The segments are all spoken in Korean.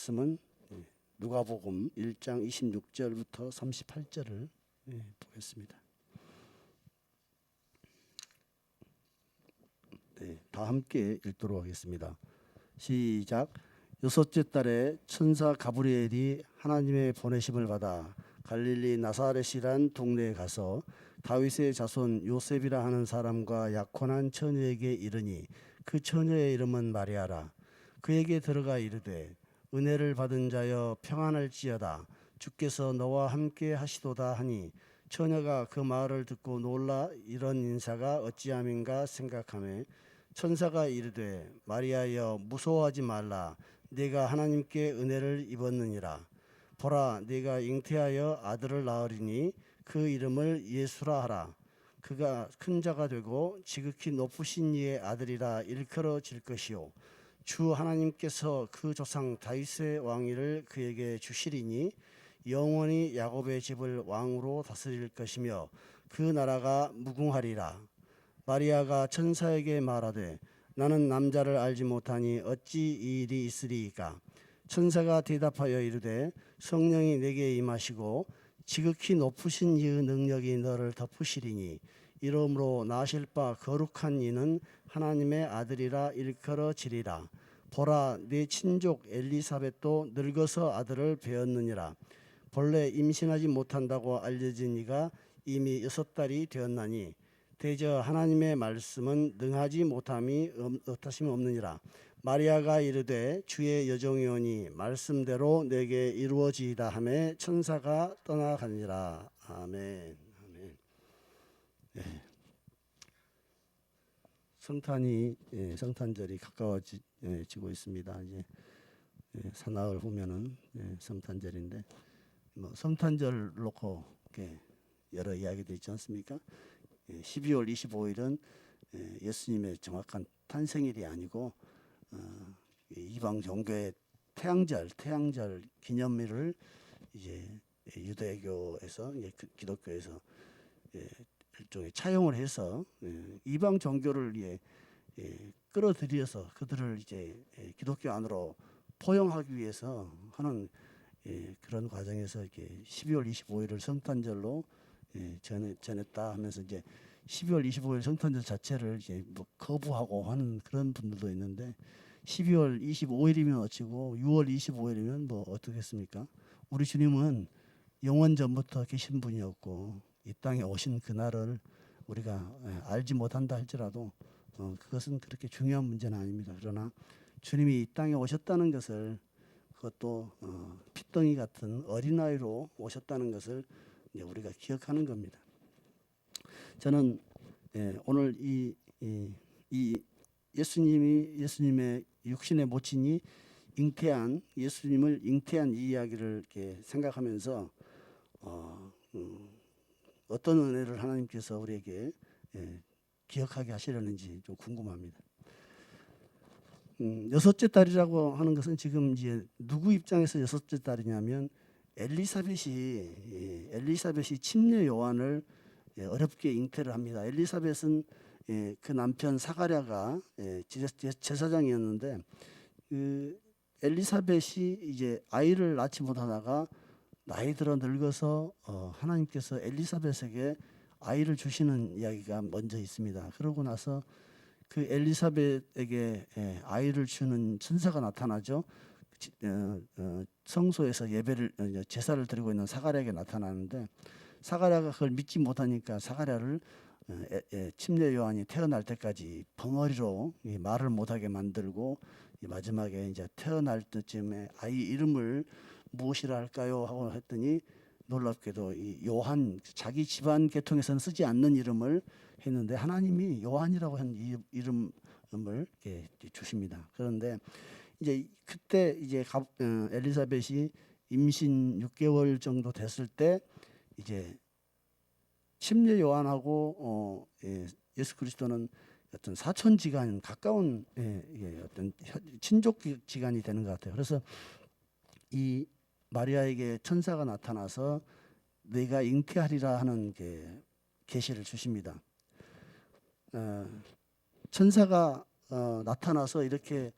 말씀은 누가복음 1장 26절부터 38절을 보겠습니다. 다 함께 읽도록 하겠습니다. 시작. 여섯째 달에 천사 가브리엘이 하나님의 보내심을 받아 갈릴리 나사렛이란 동네에 가서 다윗의 자손 요셉이라 하는 사람과 약혼한 처녀에게 이르니 그 처녀의 이름은 마리아라. 그에게 들어가 이르되 은혜를 받은 자여 평안할지어다. 주께서 너와 함께 하시도다 하니 처녀가 그 말을 듣고 놀라 이런 인사가 어찌함인가 생각하며 천사가 이르되 마리아여 무서워하지 말라. 네가 하나님께 은혜를 입었느니라. 보라 네가 잉태하여 아들을 낳으리니 그 이름을 예수라 하라. 그가 큰 자가 되고 지극히 높으신 이의 아들이라 일컬어질 것이요 주 하나님께서 그 조상 다윗의 왕위를 그에게 주시리니 영원히 야곱의 집을 왕으로 다스릴 것이며 그 나라가 무궁하리라. 마리아가 천사에게 말하되 나는 남자를 알지 못하니 어찌 이 일이 있으리이까. 천사가 대답하여 이르되 성령이 내게 임하시고 지극히 높으신 이의 능력이 너를 덮으시리니 이러므로 나실 바 거룩한 이는 하나님의 아들이라 일컬어지리라. 보라 네 친족 엘리사벳도 늙어서 아들을 배었느니라. 본래 임신하지 못한다고 알려진 이가 이미 6달이 되었나니 대저 하나님의 말씀은 능하지 못함이 없느니라. 마리아가 이르되 주의 여종이오니 말씀대로 내게 이루어지이다 하매 천사가 떠나가니라. 아멘. 아멘. 성탄절이 가까워지고 있습니다. 이제 사나흘 후면은 성탄절인데 성탄절 놓고 여러 이야기도 있지 않습니까? 12월 25일은 예수님의 정확한 탄생일이 아니고 이방 종교의 태양절 기념일을 이제 유대교에서 기독교에서 일종의 차용을 해서 이방 종교를 끌어들여서 그들을 이제 기독교 안으로 포용하기 위해서 하는 그런 과정에서 이렇게 12월 25일을 성탄절로 전했다 하면서 이제 12월 25일 성탄절 자체를 이제 거부하고 하는 그런 분들도 있는데 12월 25일이면 어찌고 6월 25일이면 뭐 어떻겠습니까? 우리 주님은 영원 전부터 계신 분이었고 이 땅에 오신 그날을 우리가 알지 못한다 할지라도 그것은 그렇게 중요한 문제는 아닙니다. 그러나 주님이 이 땅에 오셨다는 것을 그것도 핏덩이 같은 어린아이로 오셨다는 것을 우리가 기억하는 겁니다. 저는 오늘 이 예수님의 육신의 모친이 예수님을 잉태한 이 이야기를 이렇게 생각하면서 어떤 은혜를 하나님께서 우리에게 기억하게 하시려는지 좀 궁금합니다. 여섯째 딸이라고 하는 것은 지금 이제 누구 입장에서 여섯째 딸이냐면 엘리사벳이 침례 요한을 어렵게 잉태를 합니다. 엘리사벳은 그 남편 사가랴가 제사장이었는데 그 엘리사벳이 이제 아이를 낳지 못하다가 나이 들어 늙어서 하나님께서 엘리사벳에게 아이를 주시는 이야기가 먼저 있습니다. 그러고 나서 그 엘리사벳에게 아이를 주는 천사가 나타나죠. 성소에서 제사를 드리고 있는 사가랴에게 나타나는데 사가랴가 그걸 믿지 못하니까 사가랴를 침례 요한이 태어날 때까지 벙어리로 말을 못하게 만들고 마지막에 이제 태어날 때쯤에 아이 이름을 무엇이라 할까요 하고 했더니 놀랍게도 이 요한 자기 집안 계통에서는 쓰지 않는 이름을 했는데 하나님이 요한이라고 한 이름을 이렇게 주십니다. 그런데 이제 그때 이제 엘리사벳이 임신 6개월 정도 됐을 때 이제 침례 요한하고 예수 그리스도는 어떤 사촌지간 가까운 어떤 친족지간이 되는 것 같아요. 그래서 이 마리아에게 천사가 나타나서 네가 잉태하리라 하는 계시를 주십니다. 천사가 나타나서 이렇게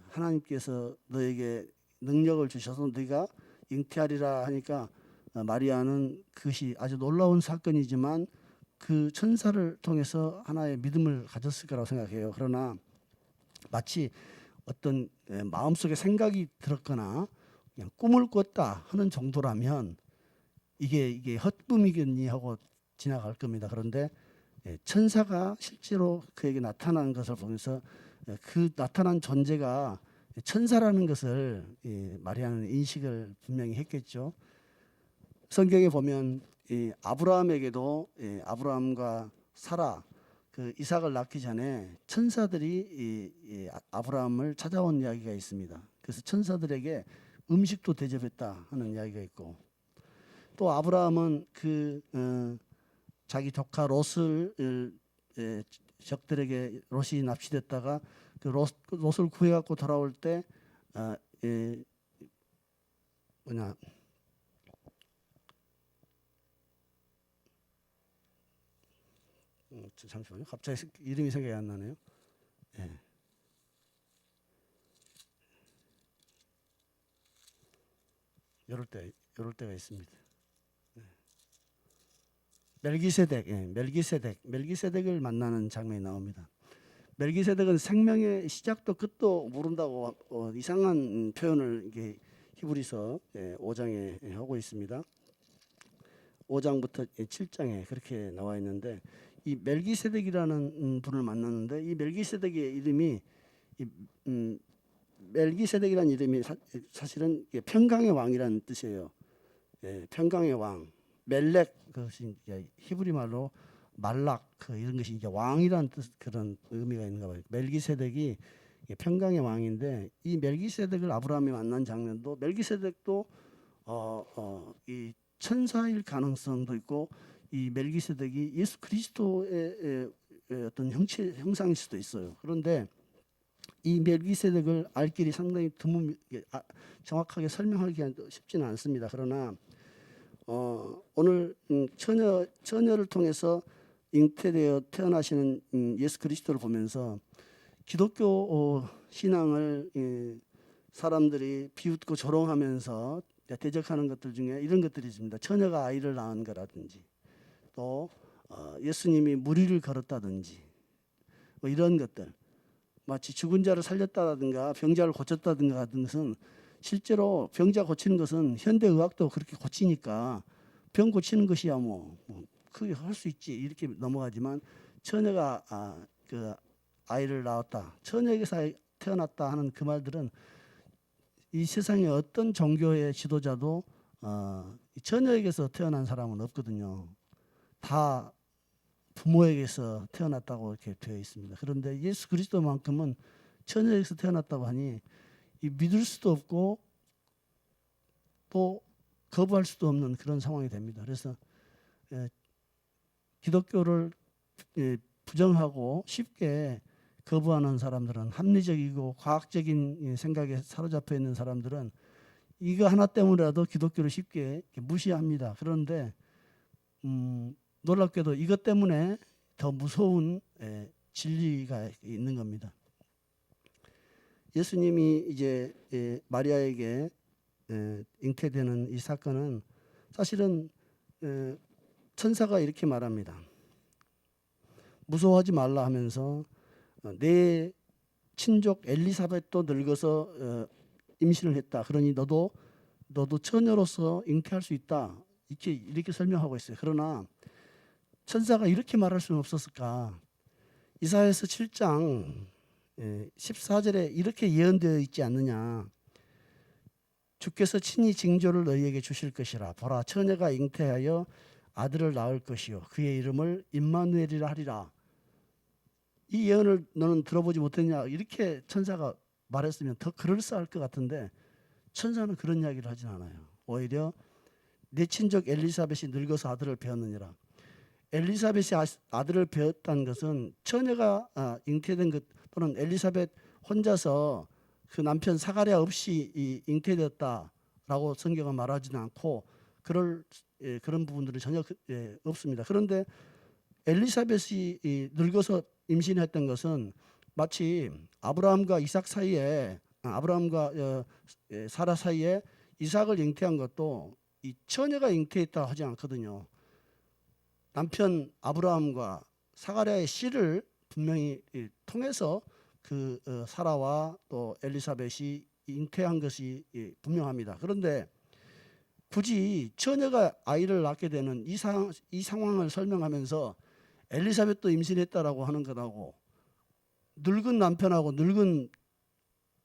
하나님께서 너에게 능력을 주셔서 네가 잉태하리라 하니까 마리아는 그것이 아주 놀라운 사건이지만 그 천사를 통해서 하나의 믿음을 가졌을 거라고 생각해요. 그러나 마치 어떤 마음속에 생각이 들었거나 그냥 꿈을 꿨다 하는 정도라면 이게 헛꿈이겠니 하고 지나갈 겁니다. 그런데 천사가 실제로 그에게 나타난 것을 보면서 그 나타난 존재가 천사라는 것을 마리아는 인식을 분명히 했겠죠. 성경에 보면 아브라함에게도 아브라함과 사라 그 이삭을 낳기 전에 천사들이 아브라함을 찾아온 이야기가 있습니다. 그래서 천사들에게 음식도 대접했다 하는 이야기가 있고, 또 아브라함은 자기 조카 롯을 적들에게 롯이 납치됐다가 그 롯을 구해갖고 돌아올 때 잠시만요. 갑자기 이름이 생각이 안 나네요. 예. 이럴 때가 있습니다. 멜기세덱을 만나는 장면이 나옵니다. 멜기세덱은 생명의 시작도 끝도 모른다고 이상한 표현을 이게 히브리서 5장에 하고 있습니다. 5장부터 7장에 그렇게 나와 있는데, 이 멜기세덱이라는 분을 만났는데, 이 멜기세덱의 이름이 멜기세덱이라는 이름이 사실은 평강의 왕이라는 뜻이에요. 평강의 왕. 멜렉, 그것이 히브리 말로 말락 이런 것이 이제 왕이라는 뜻, 그런 의미가 있는가 봐요. 멜기세덱이 평강의 왕인데, 이 멜기세덱을 아브라함이 만난 장면도, 멜기세덱도 이 천사일 가능성도 있고, 이 멜기세덱이 예수 그리스도의 어떤 형상일 수도 있어요. 그런데 이 멜기세덱을 알 길이 상당히 드문, 정확하게 설명하기 쉽지는 않습니다. 그러나 오늘 처녀를 통해서 잉태되어 태어나시는 예수 그리스도를 보면서 기독교 신앙을 사람들이 비웃고 조롱하면서 대적하는 것들 중에 이런 것들이 있습니다. 처녀가 아이를 낳은 거라든지, 또 예수님이 무리를 걸었다든지, 뭐 이런 것들, 마치 죽은 자를 살렸다든가 병자를 고쳤다든가 같은 것은, 실제로 병자 고치는 것은 현대의학도 그렇게 고치니까 병 고치는 것이야 뭐 그게 할 수 있지 이렇게 넘어가지만, 처녀가 그 아이를 낳았다, 처녀에게서 태어났다 하는 그 말들은 이 세상에 어떤 종교의 지도자도 처녀에게서 태어난 사람은 없거든요. 다 부모에게서 태어났다고 이렇게 되어 있습니다. 그런데 예수 그리스도만큼은 처녀에게서 태어났다고 하니 믿을 수도 없고 또 거부할 수도 없는 그런 상황이 됩니다. 그래서 기독교를 부정하고 쉽게 거부하는 사람들은, 합리적이고 과학적인 생각에 사로잡혀 있는 사람들은 이거 하나 때문이라도 기독교를 쉽게 무시합니다. 그런데 놀랍게도 이것 때문에 더 무서운 진리가 있는 겁니다. 예수님이 이제 마리아에게 잉태되는 이 사건은 사실은 천사가 이렇게 말합니다. 무서워하지 말라 하면서 내 친족 엘리사벳도 늙어서 임신을 했다. 그러니 너도 처녀로서 잉태할 수 있다. 이렇게 설명하고 있어요. 그러나 천사가 이렇게 말할 수는 없었을까? 이사야서 7장 14절에 이렇게 예언되어 있지 않느냐? 주께서 친히 징조를 너희에게 주실 것이라. 보라, 처녀가 잉태하여 아들을 낳을 것이요 그의 이름을 임마누엘이라 하리라. 이 예언을 너는 들어보지 못했냐? 이렇게 천사가 말했으면 더 그럴싸할 것 같은데, 천사는 그런 이야기를 하진 않아요. 오히려 내 친족 엘리사벳이 늙어서 아들을 배었느니라. 엘리사벳이 아들을 배었다는 것은 처녀가 잉태된 것, 또는 엘리사벳 혼자서 그 남편 사가랴 없이 잉태되었다라고 성경은 말하지는 않고, 그런 부분들은 전혀 없습니다. 그런데 엘리사벳이 늙어서 임신했던 것은 마치 아브라함과 이삭 사이에 아브라함과 사라 사이에 이삭을 잉태한 것도 이 처녀가 잉태했다 하지 않거든요. 남편 아브라함과 사가랴의 씨를 분명히 통해서 그 사라와 또 엘리사벳이 잉태한 것이 분명합니다. 그런데 굳이 처녀가 아이를 낳게 되는 이 상황을 설명하면서 엘리사벳도 임신했다라고 하는 것하고 늙은 남편하고 늙은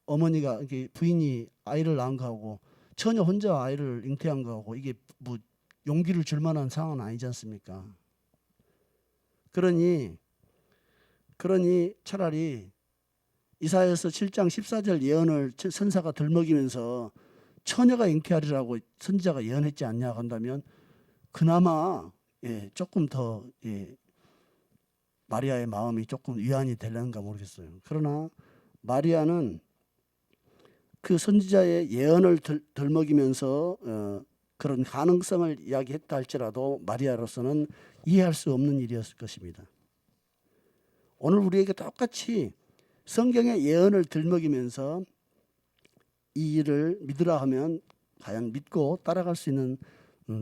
어머니가 부인이 아이를 낳은 거하고 처녀 혼자 아이를 잉태한 거하고 이게 뭐 용기를 줄 만한 상황은 아니지 않습니까? 그러니 차라리 이사야서 7장 14절 예언을 선사가 들먹이면서 처녀가 잉태하리라고 선지자가 예언했지 않냐 한다면 그나마 조금 더 마리아의 마음이 조금 위안이 되려는가 모르겠어요. 그러나 마리아는 그 선지자의 예언을 들먹이면서 그런 가능성을 이야기했다 할지라도 마리아로서는 이해할 수 없는 일이었을 것입니다. 오늘 우리에게 똑같이 성경의 예언을 들먹이면서 이 일을 믿으라 하면 과연 믿고 따라갈 수 있는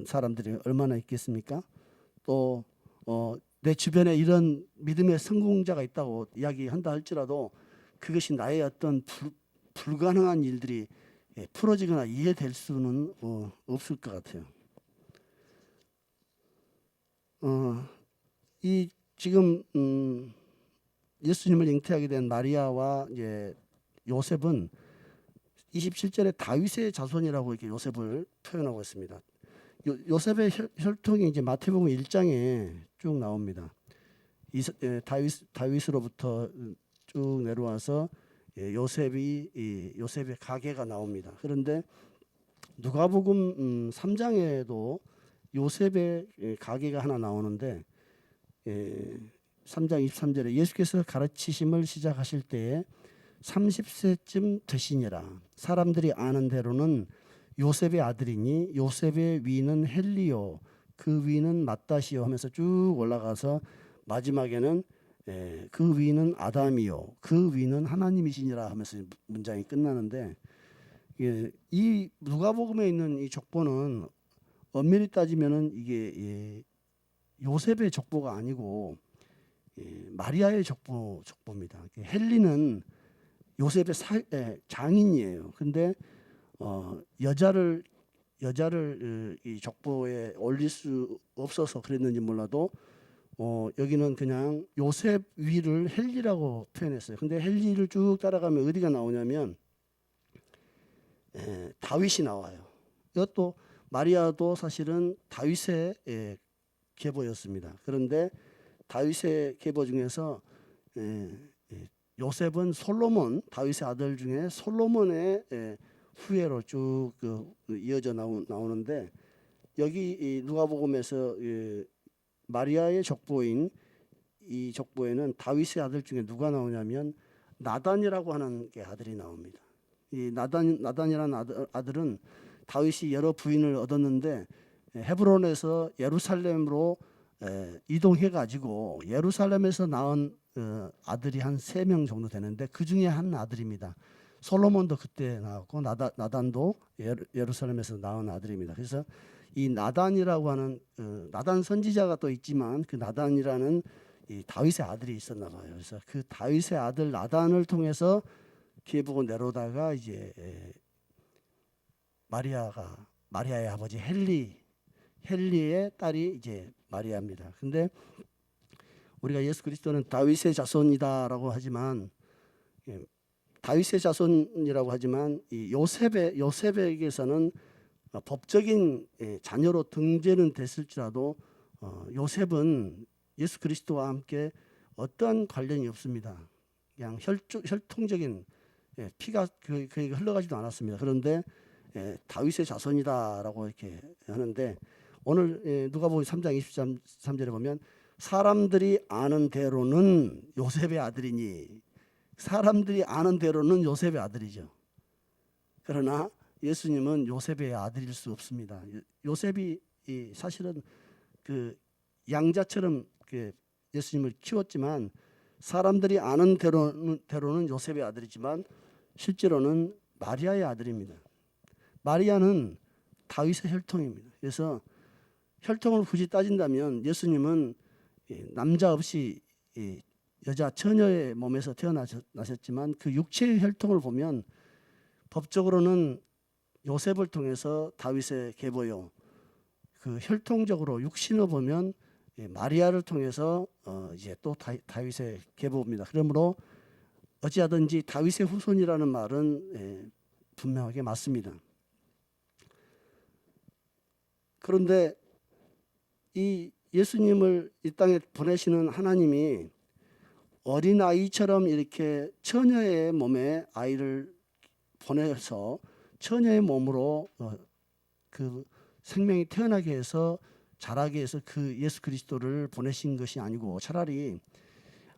사람들이 얼마나 있겠습니까? 또 내 주변에 이런 믿음의 성공자가 있다고 이야기한다 할지라도 그것이 나의 어떤 불가능한 일들이 풀어지거나 이해될 수는 없을 것 같아요. 이 지금 예수님을 잉태하게 된 마리아와 요셉은 27절에 다윗의 자손이라고 이렇게 요셉을 표현하고 있습니다. 요셉의 혈통이 이제 마태복음 1장에 쭉 나옵니다. 다윗으로부터 쭉 내려와서 요셉의 가계가 나옵니다. 그런데 누가복음 3장에도 요셉의 가계가 하나 나오는데 3장 23절에 예수께서 가르치심을 시작하실 때에 30세쯤 되시니라. 사람들이 아는 대로는 요셉의 아들이니 요셉의 위는 헬리요 그 위는 맏다시요 하면서 쭉 올라가서 마지막에는 그 위는 아담이요 그 위는 하나님이시니라 하면서 문장이 끝나는데 이 누가복음에 있는 이 족보는 엄밀히 따지면은 이게 요셉의 족보가 아니고 마리아의 족보입니다. 헬리는 요셉의 장인이에요. 근데 여자를 이 족보에 올릴 수 없어서 그랬는지 몰라도 여기는 그냥 요셉 위를 헬리라고 표현했어요. 근데 헬리를 쭉 따라가면 어디가 나오냐면 다윗이 나와요. 이것도 마리아도 사실은 다윗의 계보였습니다. 그런데 다윗의 계보 중에서 요셉은 솔로몬 다윗의 아들 중에 솔로몬의 후예로 쭉 이어져 나오는데 여기 누가복음에서 마리아의 족보인 이 족보에는 다윗의 아들 중에 누가 나오냐면 나단이라고 하는 게 아들이 나옵니다. 이 나단이라는 아들은 다윗이 여러 부인을 얻었는데 헤브론에서 예루살렘으로 이동해 가지고 예루살렘에서 낳은 아들이 한 3명 정도 되는데 그 중에 한 아들입니다. 솔로몬도 그때 나왔고 나단도 예루살렘에서 낳은 아들입니다. 그래서 이 나단이라고 하는 나단 선지자가 또 있지만 그 나단이라는 이 다윗의 아들이 있었나 봐요. 그래서 그 다윗의 아들 나단을 통해서 계보고 내려오다가 이제 마리아의 아버지 헬리의 딸이 이제 마리아입니다. 근데 우리가 예수 그리스도는 다윗의 자손이다라고 하지만 다윗의 자손이라고 하지만 이 요셉에게서는 법적인 자녀로 등재는 됐을지라도 요셉은 예수 그리스도와 함께 어떠한 관련이 없습니다. 그냥 혈통적인 피가 그에게 흘러가지도 않았습니다. 그런데 다윗의 자손이다라고 이렇게 하는데 오늘 누가복음 3장 23절에 보면 사람들이 아는 대로는 요셉의 아들이니 사람들이 아는 대로는 요셉의 아들이죠. 그러나 예수님은 요셉의 아들일 수 없습니다. 요셉이 사실은 그 양자처럼 예수님을 키웠지만 사람들이 아는 대로는 요셉의 아들이지만 실제로는 마리아의 아들입니다. 마리아는 다윗의 혈통입니다. 그래서 혈통을 굳이 따진다면 예수님은 남자 없이 여자 처녀의 몸에서 태어나셨지만 그 육체의 혈통을 보면 법적으로는 요셉을 통해서 다윗의 계보요. 그 혈통적으로 육신을 보면 마리아를 통해서 이제 또 다윗의 계보입니다. 그러므로 어찌하든지 다윗의 후손이라는 말은 분명하게 맞습니다. 그런데 이 예수님을 이 땅에 보내시는 하나님이 어린아이처럼 이렇게 처녀의 몸에 아이를 보내서 처녀의 몸으로 그 생명이 태어나게 해서 자라게 해서 그 예수 그리스도를 보내신 것이 아니고 차라리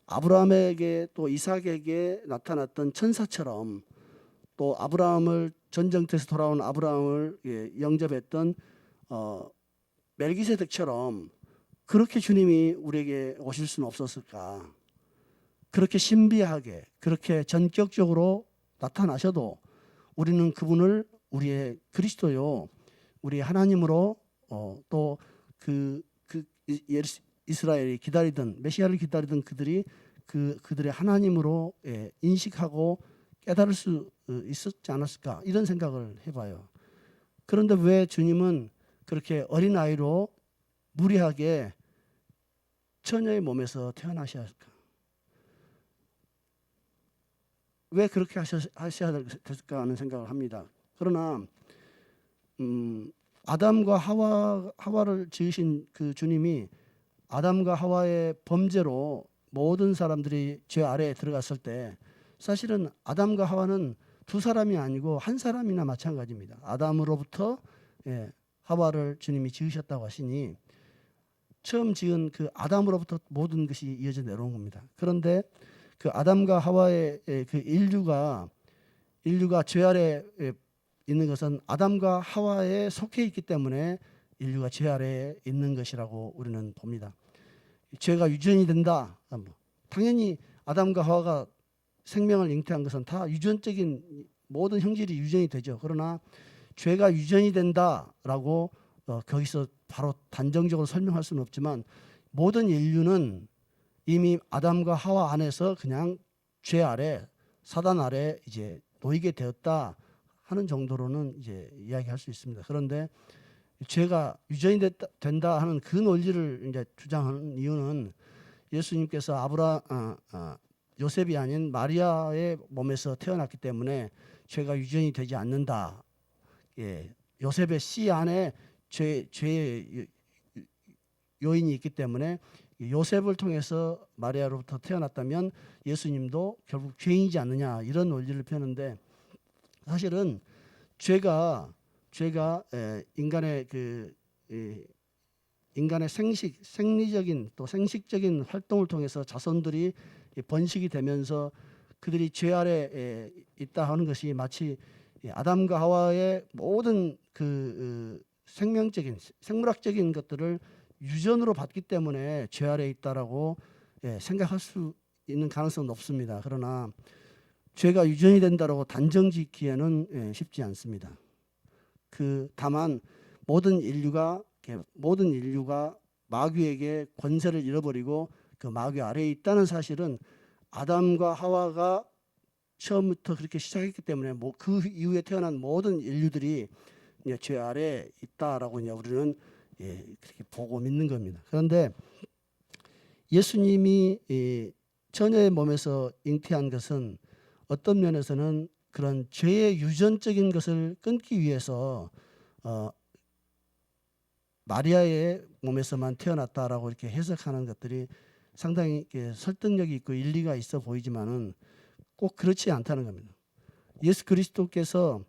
아브라함에게 또 이삭에게 나타났던 천사처럼 또 아브라함을 전쟁터에서 돌아온 아브라함을 영접했던 멜기세덱처럼 그렇게 주님이 우리에게 오실 수는 없었을까? 그렇게 신비하게 그렇게 전격적으로 나타나셔도 우리는 그분을 우리의 그리스도요, 우리의 하나님으로 또 이스라엘이 기다리던 메시아를 기다리던 그들의 하나님으로 인식하고 깨달을 수 있었지 않았을까 이런 생각을 해봐요. 그런데 왜 주님은 그렇게 어린아이로 무리하게 처녀의 몸에서 태어나셔야 할까? 왜 그렇게 하셔야 될까 하는 생각을 합니다. 그러나 아담과 하와를 지으신 그 주님이 아담과 하와의 범죄로 모든 사람들이 죄 아래에 들어갔을 때 사실은 아담과 하와는 두 사람이 아니고 한 사람이나 마찬가지입니다. 아담으로부터 하와를 주님이 지으셨다고 하시니 처음 지은 그 아담으로부터 모든 것이 이어져 내려온 겁니다. 그런데 그 아담과 하와의 그 인류가 죄 아래 있는 것은 아담과 하와에 속해 있기 때문에 인류가 죄 아래에 있는 것이라고 우리는 봅니다. 죄가 유전이 된다. 당연히 아담과 하와가 생명을 잉태한 것은 다 유전적인 모든 형질이 유전이 되죠. 그러나 죄가 유전이 된다라고 거기서 바로 단정적으로 설명할 수는 없지만 모든 인류는 이미 아담과 하와 안에서 그냥 죄 아래 사단 아래 이제 놓이게 되었다 하는 정도로는 이제 이야기할 수 있습니다. 그런데 죄가 유전이 된다 하는 그 논리를 이제 주장하는 이유는 예수님께서 요셉이 아닌 마리아의 몸에서 태어났기 때문에 죄가 유전이 되지 않는다. 요셉의 씨 안에 죄의 요인이 있기 때문에 요셉을 통해서 마리아로부터 태어났다면 예수님도 결국 죄인이지 않느냐 이런 논리를 펴는데 사실은 죄가 인간의 생리적인 또 생식적인 활동을 통해서 자손들이 번식이 되면서 그들이 죄 아래 있다 하는 것이 마치 아담과 하와의 모든 생물학적인 것들을 유전으로 받기 때문에 죄 아래에 있다라고 생각할 수 있는 가능성은 높습니다. 그러나 죄가 유전이 된다라고 단정짓기에는 쉽지 않습니다. 다만 모든 인류가 마귀에게 권세를 잃어버리고 그 마귀 아래에 있다는 사실은 아담과 하와가 처음부터 그렇게 시작했기 때문에 그 이후에 태어난 모든 인류들이 이제 죄 아래에 있다라고 이제 우리는 그렇게 보고 믿는 겁니다. 그런데 예수님이 처녀의 몸에서 잉태한 것은 어떤 면에서는 그런 죄의 유전적인 것을 끊기 위해서 마리아의 몸에서만 태어났다라고 이렇게 해석하는 것들이 상당히 설득력이 있고 일리가 있어 보이지만은 꼭 그렇지 않다는 겁니다. 예수 그리스도께서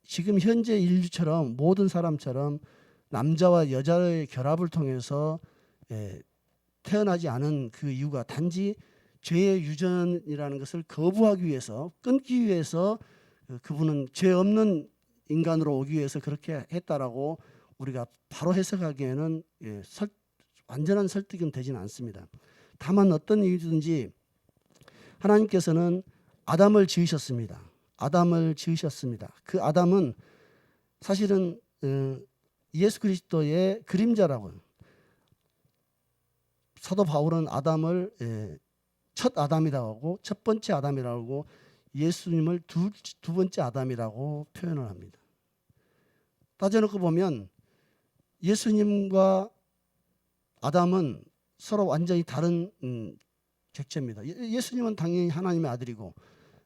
지금 현재 인류처럼 모든 사람처럼 남자와 여자의 결합을 통해서 태어나지 않은 그 이유가 단지 죄의 유전이라는 것을 거부하기 위해서 끊기 위해서 그분은 죄 없는 인간으로 오기 위해서 그렇게 했다라고 우리가 바로 해석하기에는 완전한 설득은 되지는 않습니다. 다만 어떤 이유든지 하나님께서는 아담을 지으셨습니다. 아담을 지으셨습니다. 그 아담은 사실은 예수 그리스도의 그림자라고요. 사도 바울은 아담을 첫 아담이라고 하고 첫 번째 아담이라고 하고 예수님을 두 번째 아담이라고 표현을 합니다. 따져놓고 보면 예수님과 아담은 서로 완전히 다른 객체입니다. 예수님은 당연히 하나님의 아들이고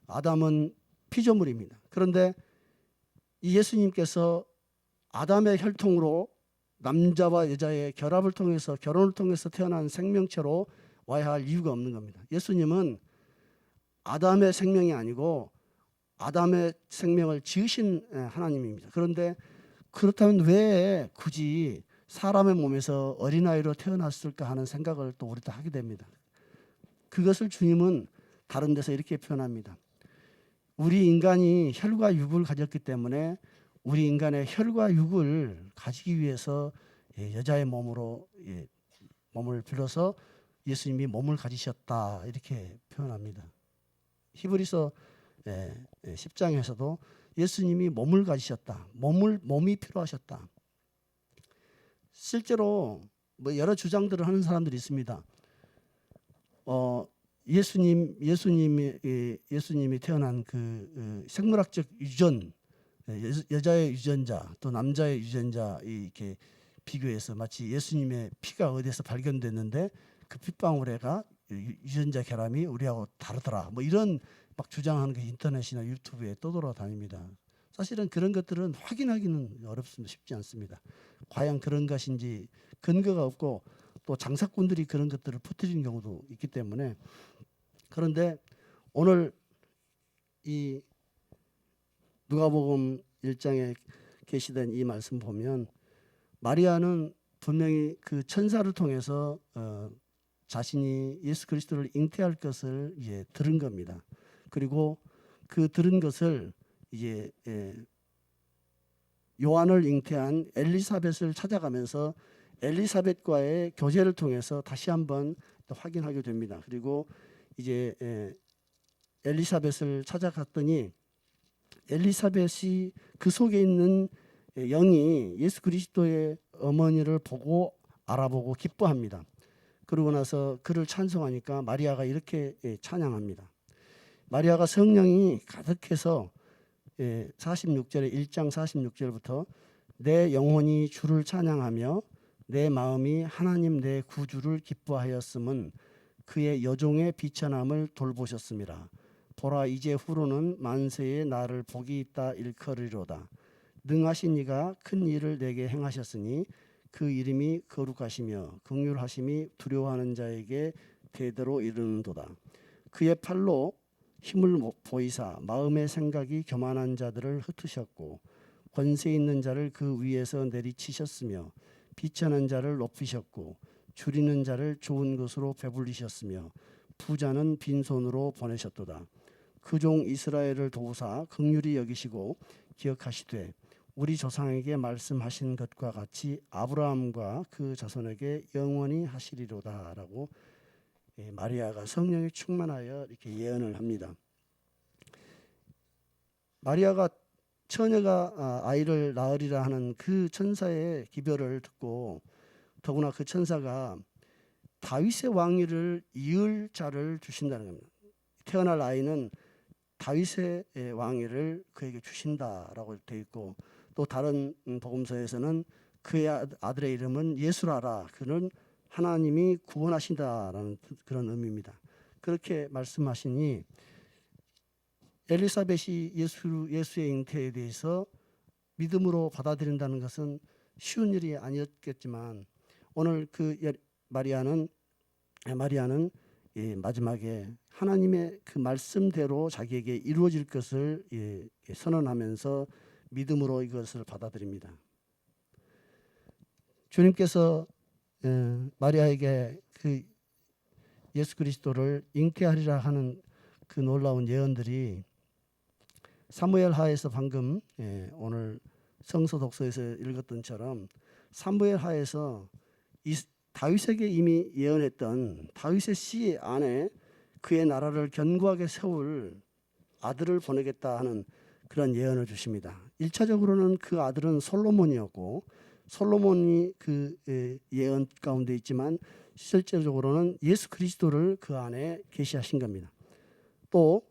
아담은 피조물입니다. 그런데 이 예수님께서 아담의 혈통으로 남자와 여자의 결합을 통해서 결혼을 통해서 태어난 생명체로 와야 할 이유가 없는 겁니다. 예수님은 아담의 생명이 아니고 아담의 생명을 지으신 하나님입니다. 그런데 그렇다면 왜 굳이 사람의 몸에서 어린아이로 태어났을까 하는 생각을 또 우리도 하게 됩니다. 그것을 주님은 다른 데서 이렇게 표현합니다. 우리 인간이 혈과 육을 가졌기 때문에 우리 인간의 혈과 육을 가지기 위해서 여자의 몸으로 몸을 빌어서 예수님이 몸을 가지셨다 이렇게 표현합니다. 히브리서 10장에서도 예수님이 몸을 가지셨다. 몸이 필요하셨다. 실제로 뭐 여러 주장들을 하는 사람들이 있습니다. 예수님이 태어난 그 생물학적 유전, 여자의 유전자 또 남자의 유전자 이렇게 비교해서 마치 예수님의 피가 어디에서 발견됐는데 그 핏방울에가 유전자 결함이 우리하고 다르더라. 뭐 이런 막 주장하는 게 인터넷이나 유튜브에 떠돌아다닙니다. 사실은 그런 것들은 확인하기는 어렵습니다. 쉽지 않습니다. 과연 그런 것인지 근거가 없고 또 장사꾼들이 그런 것들을 퍼뜨리는 경우도 있기 때문에 그런데 오늘 이 누가복음 1장에 게시된 이 말씀 보면 마리아는 분명히 그 천사를 통해서 자신이 예수 그리스도를 잉태할 것을 이제 들은 겁니다. 그리고 그 들은 것을 이제 요한을 잉태한 엘리사벳을 찾아가면서 엘리사벳과의 교제를 통해서 다시 한번 또 확인하게 됩니다. 그리고 이제 엘리사벳을 찾아갔더니 엘리사벳이 그 속에 있는 영이 예수 그리스도의 어머니를 보고 알아보고 기뻐합니다. 그러고 나서 그를 찬송하니까 마리아가 이렇게 찬양합니다. 마리아가 성령이 가득해서 46절에 1장 46절부터 내 영혼이 주를 찬양하며 내 마음이 하나님 내 구주를 기뻐하였음은 그의 여종의 비천함을 돌보셨음이라. 보라 이제 후로는 만세에 나를 복이 있다 일컬으리로다. 능하신 이가 큰 일을 내게 행하셨으니 그 이름이 거룩하시며 긍휼하심이 두려워하는 자에게 대대로 이르는도다. 그의 팔로 힘을 보이사 마음의 생각이 교만한 자들을 흩으셨고 권세 있는 자를 그 위에서 내리치셨으며 비천한 자를 높이셨고 줄이는 자를 좋은 것으로 배불리셨으며 부자는 빈손으로 보내셨도다. 그 종 이스라엘을 도우사 긍휼히 여기시고 기억하시되 우리 조상에게 말씀하신 것과 같이 아브라함과 그 자손에게 영원히 하시리로다라고 마리아가 성령에 충만하여 이렇게 예언을 합니다. 마리아가 처녀가 아이를 낳으리라 하는 그 천사의 기별을 듣고 더구나 그 천사가 다윗의 왕위를 이을 자를 주신다는 겁니다. 태어날 아이는 다윗의 왕위를 그에게 주신다라고 되어 있고 또 다른 복음서에서는 그의 아들의 이름은 예수라라. 그는 하나님이 구원하신다라는 그런 의미입니다. 그렇게 말씀하시니 엘리사벳이 예수의 잉태에 대해서 믿음으로 받아들인다는 것은 쉬운 일이 아니었겠지만 오늘 그 마리아는 마지막에 하나님의 그 말씀대로 자기에게 이루어질 것을 선언하면서 믿음으로 이것을 받아들입니다. 주님께서 마리아에게 그 예수 그리스도를 잉태하리라 하는 그 놀라운 예언들이 사무엘 하에서 방금 오늘 성서 독서에서 읽었던 처럼 사무엘 하에서 다윗에게 이미 예언했던 다윗의 씨 안에 그의 나라를 견고하게 세울 아들을 보내겠다 하는 그런 예언을 주십니다. 1차적으로는 그 아들은 솔로몬이었고 솔로몬이 그 예언 가운데 있지만 실제적으로는 예수 그리스도를 그 안에 계시하신 겁니다. 또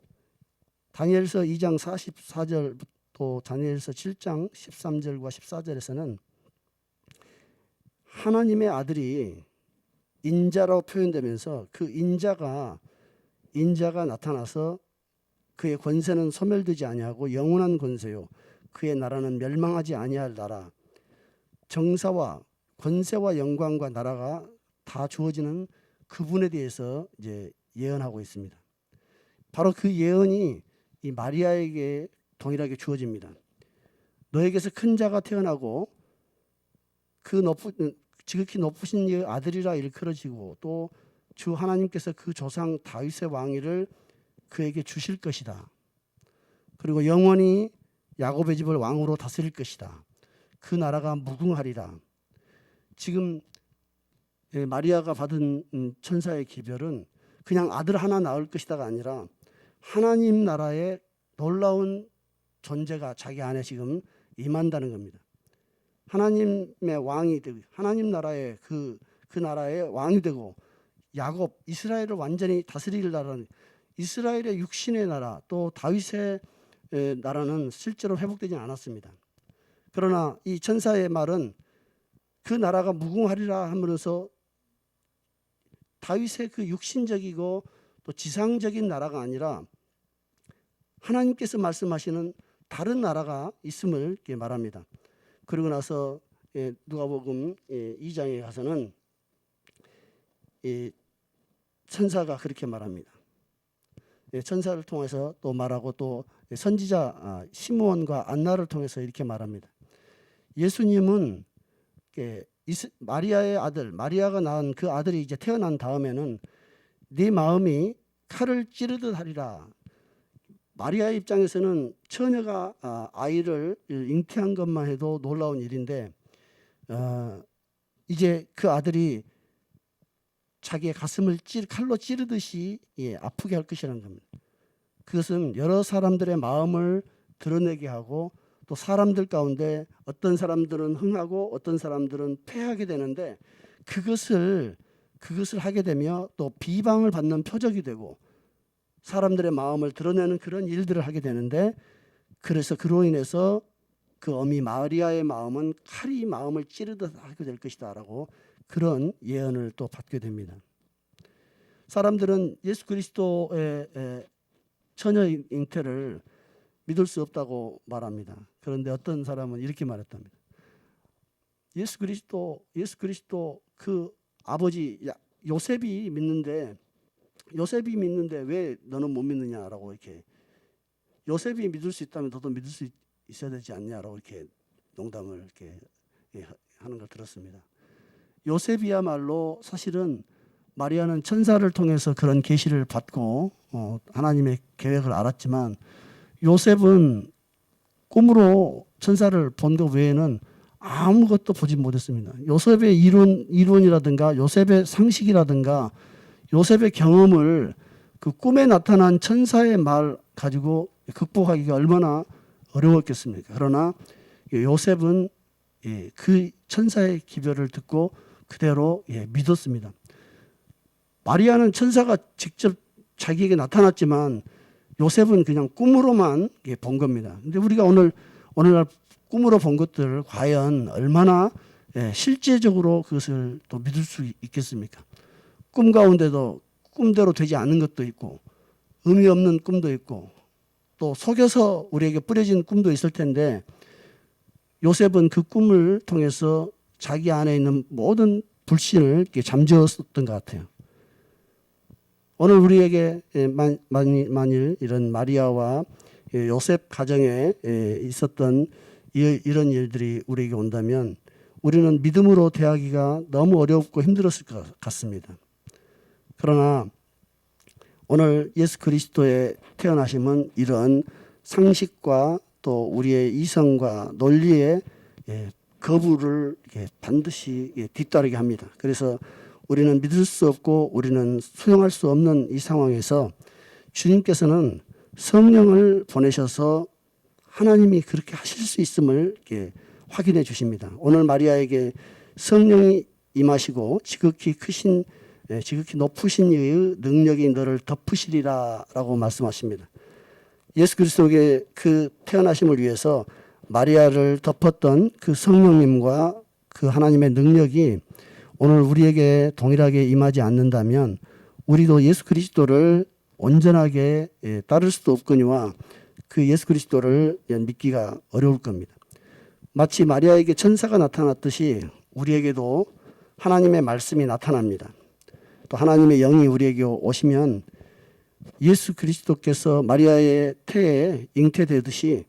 다니엘서 2장 44절 또 다니엘서 7장 13절과 14절에서는 하나님의 아들이 인자라고 표현되면서 그 인자가 나타나서 그의 권세는 소멸되지 아니하고 영원한 권세요 그의 나라는 멸망하지 아니할 나라 정사와 권세와 영광과 나라가 다 주어지는 그분에 대해서 이제 예언하고 있습니다. 바로 그 예언이 이 마리아에게 동일하게 주어집니다. 너에게서 큰 자가 태어나고 지극히 높으신 이의 아들이라 일컬어지고 또 주 하나님께서 그 조상 다윗의 왕위를 그에게 주실 것이다. 그리고 영원히 야곱의 집을 왕으로 다스릴 것이다. 그 나라가 무궁하리라. 지금 마리아가 받은 천사의 기별은 그냥 아들 하나 낳을 것이다가 아니라 하나님 나라의 놀라운 존재가 자기 안에 지금 임한다는 겁니다. 하나님의 왕이 되고 하나님 나라의 그 나라의 왕이 되고 야곱 이스라엘을 완전히 다스릴 나라는 이스라엘의 육신의 나라 또 다윗의 나라는 실제로 회복되지 않았습니다. 그러나 이 천사의 말은 그 나라가 무궁하리라 하면서 다윗의 그 육신적이고 또 지상적인 나라가 아니라 하나님께서 말씀하시는 다른 나라가 있음을 말합니다. 그러고 나서 누가복음 2장에 가서는 천사가 그렇게 말합니다. 천사를 통해서 또 말하고 또 선지자 시므온과 안나를 통해서 이렇게 말합니다. 예수님은 마리아의 아들 마리아가 낳은 그 아들이 이제 태어난 다음에는 네 마음이 칼을 찌르듯 하리라. 마리아의 입장에서는 처녀가 아이를 잉태한 것만 해도 놀라운 일인데 이제 그 아들이 자기의 가슴을 칼로 찌르듯이 아프게 할 것이라는 겁니다. 그것은 여러 사람들의 마음을 드러내게 하고 또 사람들 가운데 어떤 사람들은 흥하고 어떤 사람들은 패하게 되는데 그것을 하게 되며 또 비방을 받는 표적이 되고 사람들의 마음을 드러내는 그런 일들을 하게 되는데 그래서 그로 인해서 그 어미 마리아의 마음은 칼이 마음을 찌르듯 하게 될 것이다 라고 그런 예언을 또 받게 됩니다. 사람들은 예수 그리스도의 처녀 잉태를 믿을 수 없다고 말합니다. 그런데 어떤 사람은 이렇게 말했답니다. 예수 그리스도 그 아버지 요셉이 믿는데 왜 너는 못 믿느냐라고 이렇게 요셉이 믿을 수 있다면 너도 믿을 수 있어야 되지 않냐라고 이렇게 농담을 이렇게 하는 걸 들었습니다. 요셉이야말로 사실은 마리아는 천사를 통해서 그런 계시를 받고 하나님의 계획을 알았지만 요셉은 꿈으로 천사를 본 것 외에는 아무것도 보지 못했습니다. 요셉의 이론이라든가 요셉의 상식이라든가 요셉의 경험을 그 꿈에 나타난 천사의 말 가지고 극복하기가 얼마나 어려웠겠습니까? 그러나 요셉은 그 천사의 기별을 듣고 그대로 믿었습니다. 마리아는 천사가 직접 자기에게 나타났지만 요셉은 그냥 꿈으로만 본 겁니다. 근데 우리가 오늘날 꿈으로 본 것들을 과연 얼마나 실제적으로 그것을 또 믿을 수 있겠습니까? 꿈 가운데도 꿈대로 되지 않는 것도 있고 의미 없는 꿈도 있고 또 속여서 우리에게 뿌려진 꿈도 있을 텐데 요셉은 그 꿈을 통해서 자기 안에 있는 모든 불신을 잠재웠던 것 같아요. 오늘 우리에게 만일 이런 마리아와 요셉 가정에 있었던 이런 일들이 우리에게 온다면 우리는 믿음으로 대하기가 너무 어렵고 힘들었을 것 같습니다. 그러나 오늘 예수 그리스도의 태어나심은 이런 상식과 또 우리의 이성과 논리의 거부를 반드시 뒤따르게 합니다. 그래서 우리는 믿을 수 없고 우리는 수용할 수 없는 이 상황에서 주님께서는 성령을 보내셔서 하나님이 그렇게 하실 수 있음을 이렇게 확인해 주십니다. 오늘 마리아에게 성령이 임하시고 지극히 높으신 이의 능력이 너를 덮으시리라 라고 말씀하십니다. 예수 그리스도의 그 태어나심을 위해서 마리아를 덮었던 그 성령님과 그 하나님의 능력이 오늘 우리에게 동일하게 임하지 않는다면 우리도 예수 그리스도를 온전하게 따를 수도 없거니와 그 예수 그리스도를 믿기가 어려울 겁니다. 마치 마리아에게 천사가 나타났듯이 우리에게도 하나님의 말씀이 나타납니다. 또 하나님의 영이 우리에게 오시면 예수 그리스도께서 마리아의 태에 잉태되듯이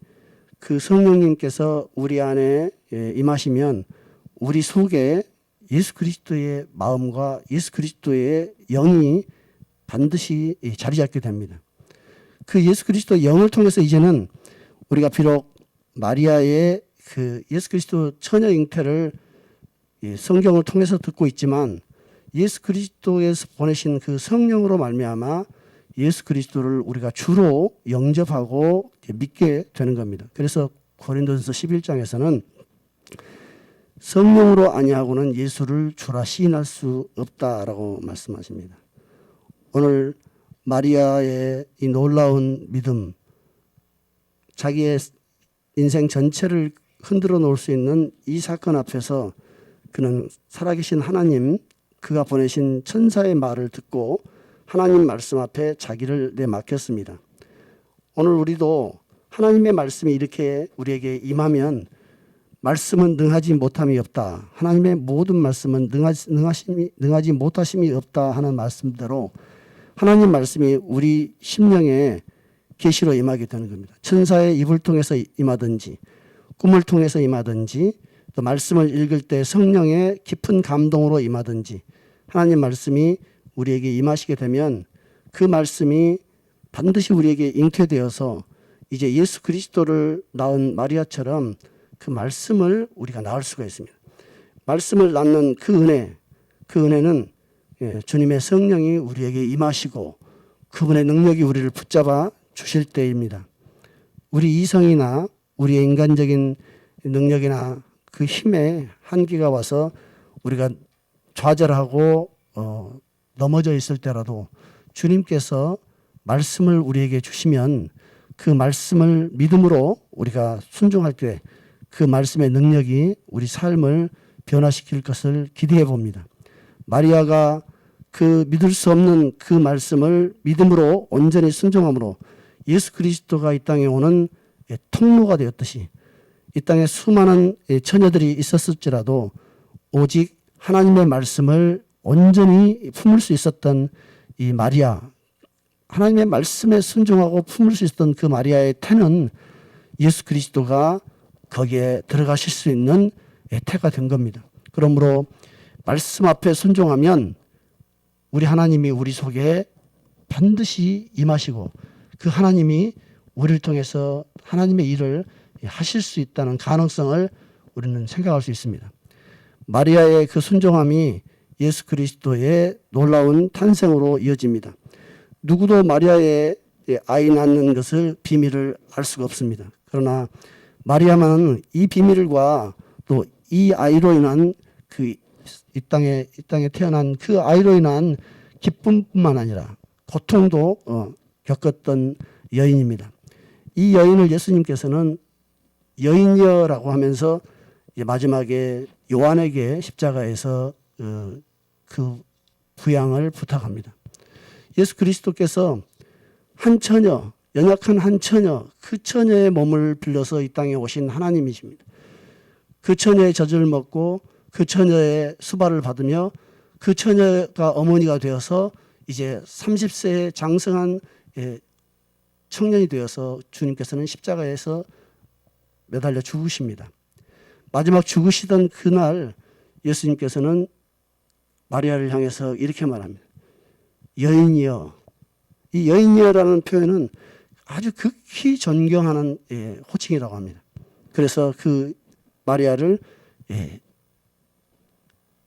그 성령님께서 우리 안에 임하시면 우리 속에 예수 그리스도의 마음과 예수 그리스도의 영이 반드시 자리 잡게 됩니다. 그 예수 그리스도의 영을 통해서 이제는 우리가 비록 마리아의 그 예수 그리스도 처녀 잉태를 성경을 통해서 듣고 있지만 예수 그리스도에서 보내신 그 성령으로 말미암아 예수 그리스도를 우리가 주로 영접하고 믿게 되는 겁니다. 그래서 고린도전서 11장에서는 성령으로 아니하고는 예수를 주라 시인할 수 없다라고 말씀하십니다. 오늘 마리아의 이 놀라운 믿음, 자기의 인생 전체를 흔들어 놓을 수 있는 이 사건 앞에서 그는 살아계신 하나님, 그가 보내신 천사의 말을 듣고 하나님 말씀 앞에 자기를 내맡겼습니다. 오늘 우리도 하나님의 말씀이 이렇게 우리에게 임하면 말씀은 능하지 못함이 없다. 하나님의 모든 말씀은 능하지 못하심이 없다 하는 말씀대로 하나님 말씀이 우리 심령에 계시로 임하게 되는 겁니다. 천사의 입을 통해서 임하든지 꿈을 통해서 임하든지 또 말씀을 읽을 때 성령의 깊은 감동으로 임하든지 하나님 말씀이 우리에게 임하시게 되면 그 말씀이 반드시 우리에게 잉태되어서 이제 예수 그리스도를 낳은 마리아처럼 그 말씀을 우리가 낳을 수가 있습니다. 말씀을 낳는 그 은혜는 주님의 성령이 우리에게 임하시고 그분의 능력이 우리를 붙잡아 주실 때입니다. 우리 이성이나 우리의 인간적인 능력이나 그 힘에 한계가 와서 우리가 좌절하고 넘어져 있을 때라도 주님께서 말씀을 우리에게 주시면 그 말씀을 믿음으로 우리가 순종할 때 그 말씀의 능력이 우리 삶을 변화시킬 것을 기대해 봅니다. 마리아가 그 믿을 수 없는 그 말씀을 믿음으로 온전히 순종함으로 예수 그리스도가 이 땅에 오는 통로가 되었듯이 이 땅에 수많은 처녀들이 있었을지라도 오직 하나님의 말씀을 온전히 품을 수 있었던 이 마리아, 하나님의 말씀에 순종하고 품을 수 있었던 그 마리아의 태는 예수 그리스도가 거기에 들어가실 수 있는 태가 된 겁니다. 그러므로 말씀 앞에 순종하면 우리 하나님이 우리 속에 반드시 임하시고 그 하나님이 우리를 통해서 하나님의 일을 하실 수 있다는 가능성을 우리는 생각할 수 있습니다. 마리아의 그 순종함이 예수 그리스도의 놀라운 탄생으로 이어집니다. 누구도 마리아의 아이 낳는 것을 비밀을 알 수가 없습니다. 그러나 마리아만 이 비밀과 또 이 아이로 인한 그 이 땅에 태어난 그 아이로 인한 기쁨뿐만 아니라 고통도 겪었던 여인입니다. 이 여인을 예수님께서는 여인이여라고 하면서 마지막에 요한에게 십자가에서 그 부양을 부탁합니다. 예수 그리스도께서 한 처녀, 연약한 한 처녀, 그 처녀의 몸을 빌려서 이 땅에 오신 하나님이십니다. 그 처녀의 젖을 먹고 그 처녀의 수발을 받으며 그 처녀가 어머니가 되어서 이제 30세에 장성한 청년이 되어서 주님께서는 십자가에서 매달려 죽으십니다. 마지막 죽으시던 그날 예수님께서는 마리아를 향해서 이렇게 말합니다. 여인이여. 이 여인이여라는 표현은 아주 극히 존경하는 호칭이라고 합니다. 그래서 그 마리아를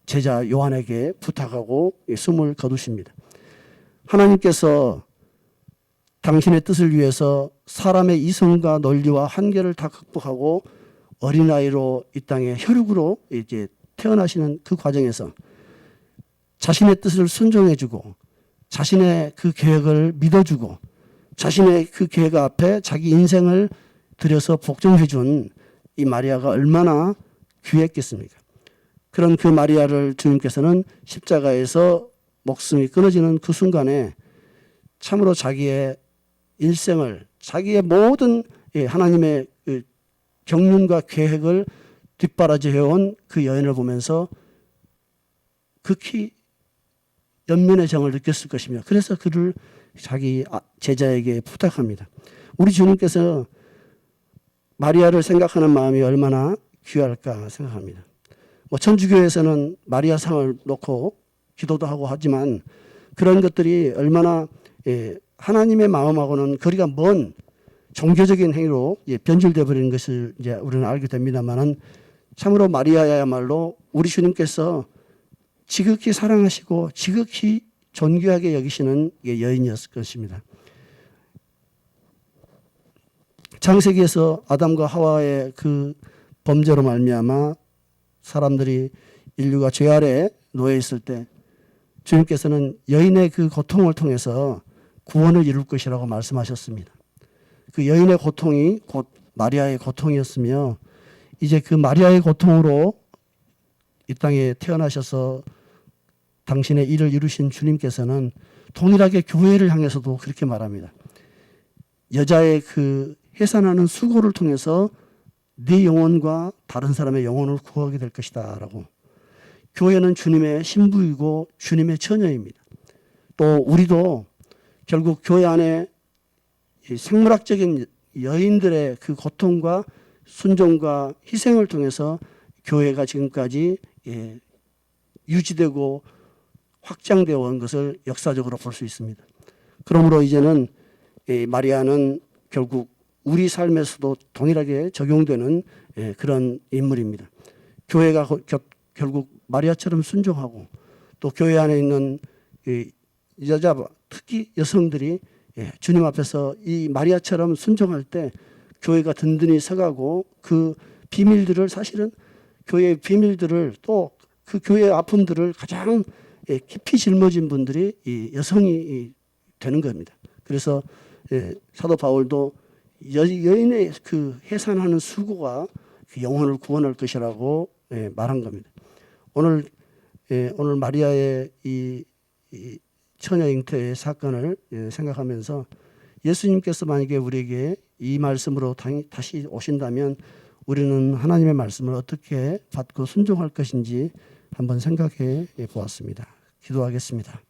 제자 요한에게 부탁하고 숨을 거두십니다. 하나님께서 당신의 뜻을 위해서 사람의 이성과 논리와 한계를 다 극복하고 어린아이로 이 땅에 혈육으로 이제 태어나시는 그 과정에서 자신의 뜻을 순종해주고 자신의 그 계획을 믿어주고 자신의 그 계획 앞에 자기 인생을 들여서 복종해준 이 마리아가 얼마나 귀했겠습니까? 그런 그 마리아를 주님께서는 십자가에서 목숨이 끊어지는 그 순간에 참으로 자기의 일생을, 자기의 모든 하나님의 경륜과 계획을 뒷바라지해온 그 여인을 보면서 극히 연민의 정을 느꼈을 것이며, 그래서 그를 자기 제자에게 부탁합니다. 우리 주님께서 마리아를 생각하는 마음이 얼마나 귀할까 생각합니다. 천주교에서는 마리아 상을 놓고 기도도 하고 하지만 그런 것들이 얼마나 하나님의 마음하고는 거리가 먼 종교적인 행위로 변질되어 버리는 것을 이제 우리는 알게 됩니다만은, 참으로 마리아야말로 우리 주님께서 지극히 사랑하시고 지극히 존귀하게 여기시는 여인이었을 것입니다. 창세기에서 아담과 하와의 그 범죄로 말미암아 사람들이, 인류가 죄 아래 놓여 있을 때 주님께서는 여인의 그 고통을 통해서 구원을 이룰 것이라고 말씀하셨습니다. 그 여인의 고통이 곧 마리아의 고통이었으며, 이제 그 마리아의 고통으로 이 땅에 태어나셔서 당신의 일을 이루신 주님께서는 동일하게 교회를 향해서도 그렇게 말합니다. 여자의 그 해산하는 수고를 통해서 네 영혼과 다른 사람의 영혼을 구하게 될 것이다 라고. 교회는 주님의 신부이고 주님의 처녀입니다. 또 우리도 결국 교회 안에 생물학적인 여인들의 그 고통과 순종과 희생을 통해서 교회가 지금까지 유지되고 확장되어 온 것을 역사적으로 볼 수 있습니다. 그러므로 이제는 마리아는 결국 우리 삶에서도 동일하게 적용되는 그런 인물입니다. 교회가 결국 마리아처럼 순종하고, 또 교회 안에 있는 여자, 특히 여성들이 주님 앞에서 이 마리아처럼 순종할 때 교회가 든든히 서가고, 그 비밀들을, 사실은 교회의 비밀들을, 또 그 교회의 아픔들을 가장 깊이 짊어진 분들이 이 여성이 되는 겁니다. 그래서 사도 바울도 여인의 그 해산하는 수고가 그 영혼을 구원할 것이라고 말한 겁니다. 오늘 마리아의 이 처녀 잉태의 사건을 생각하면서, 예수님께서 만약에 우리에게 이 말씀으로 다시 오신다면 우리는 하나님의 말씀을 어떻게 받고 순종할 것인지 한번 생각해 보았습니다. 기도하겠습니다.